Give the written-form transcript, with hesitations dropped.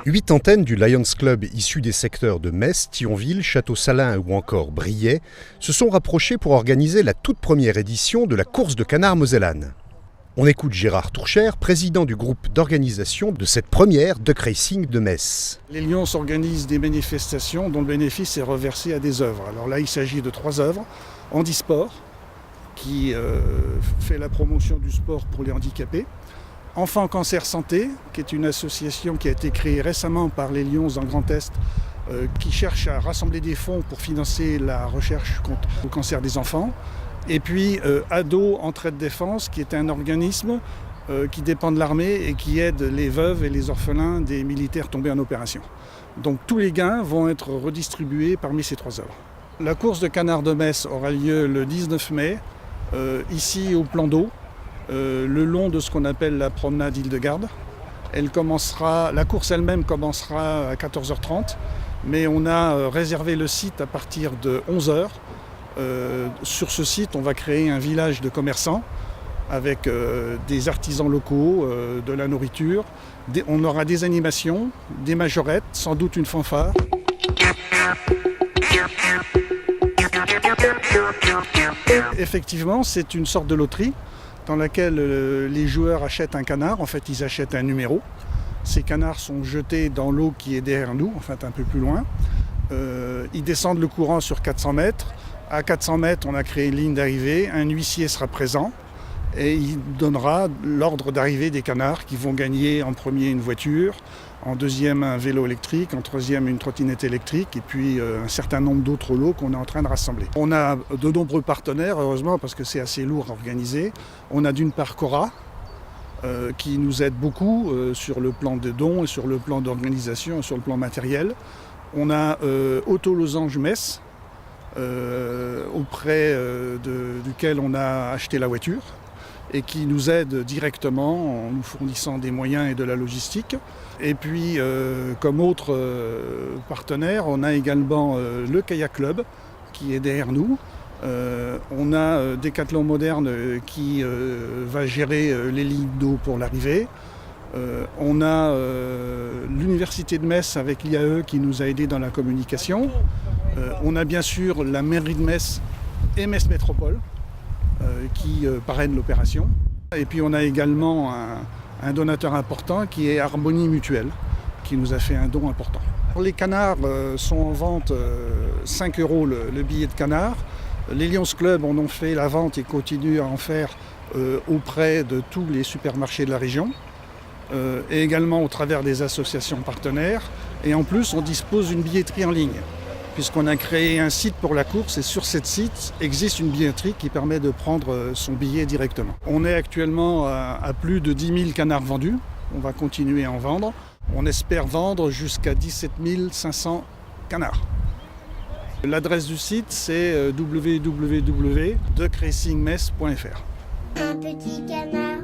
8 antennes du Lions Club issues des secteurs de Metz, Thionville, Château-Salins ou encore Briey se sont rapprochées pour organiser la toute première édition de la course de canard mosellane. On écoute Gérard Tourcher, président du groupe d'organisation de cette première duck racing de Metz. Les Lions organisent des manifestations dont le bénéfice est reversé à des œuvres. Alors là, il s'agit de 3 œuvres. Handisport, qui fait la promotion du sport pour les handicapés. Enfants Cancer Santé, qui est une association qui a été créée récemment par les Lions dans le Grand Est, qui cherche à rassembler des fonds pour financer la recherche contre le cancer des enfants. Et puis Ado Entraide Défense, qui est un organisme qui dépend de l'armée et qui aide les veuves et les orphelins des militaires tombés en opération. Donc tous les gains vont être redistribués parmi ces 3 œuvres. La course de canard de Metz aura lieu le 19 mai, ici au plan d'eau, le long de ce qu'on appelle la promenade Île-de-Garde. La course elle-même commencera à 14h30, mais on a réservé le site à partir de 11h. Sur ce site, on va créer un village de commerçants avec des artisans locaux, de la nourriture. On aura des animations, des majorettes, sans doute une fanfare. Effectivement, c'est une sorte de loterie dans laquelle les joueurs achètent un canard. En fait, ils achètent un numéro. Ces canards sont jetés dans l'eau qui est derrière nous, en fait un peu plus loin. Ils descendent le courant sur 400 mètres. À 400 mètres, on a créé une ligne d'arrivée. Un huissier sera présent et il donnera l'ordre d'arrivée des canards qui vont gagner en premier une voiture, en deuxième un vélo électrique, en troisième une trottinette électrique et puis un certain nombre d'autres lots qu'on est en train de rassembler. On a de nombreux partenaires, heureusement, parce que c'est assez lourd à organiser. On a d'une part Cora, qui nous aide beaucoup sur le plan des dons et sur le plan d'organisation et sur le plan matériel. On a Auto Losange Metz, auprès duquel on a acheté la voiture et qui nous aide directement en nous fournissant des moyens et de la logistique. Et puis, comme autre partenaire, on a également le Kayak Club qui est derrière nous. On a Décathlon Moderne qui va gérer les lignes d'eau pour l'arrivée. On a l'Université de Metz avec l'IAE qui nous a aidés dans la communication. On a bien sûr la mairie de Metz et Metz Métropole qui parrainent l'opération. Et puis on a également un donateur important qui est Harmonie Mutuelle qui nous a fait un don important. Les canards sont en vente 5 € le billet de canard. Les Lions Club en ont fait la vente et continuent à en faire auprès de tous les supermarchés de la région. Et également au travers des associations partenaires. Et en plus, on dispose d'une billetterie en ligne, puisqu'on a créé un site pour la course et sur ce site existe une billetterie qui permet de prendre son billet directement. On est actuellement à plus de 10 000 canards vendus. On va continuer à en vendre. On espère vendre jusqu'à 17 500 canards. L'adresse du site, c'est www.duckracingmetz.fr. Un petit canard.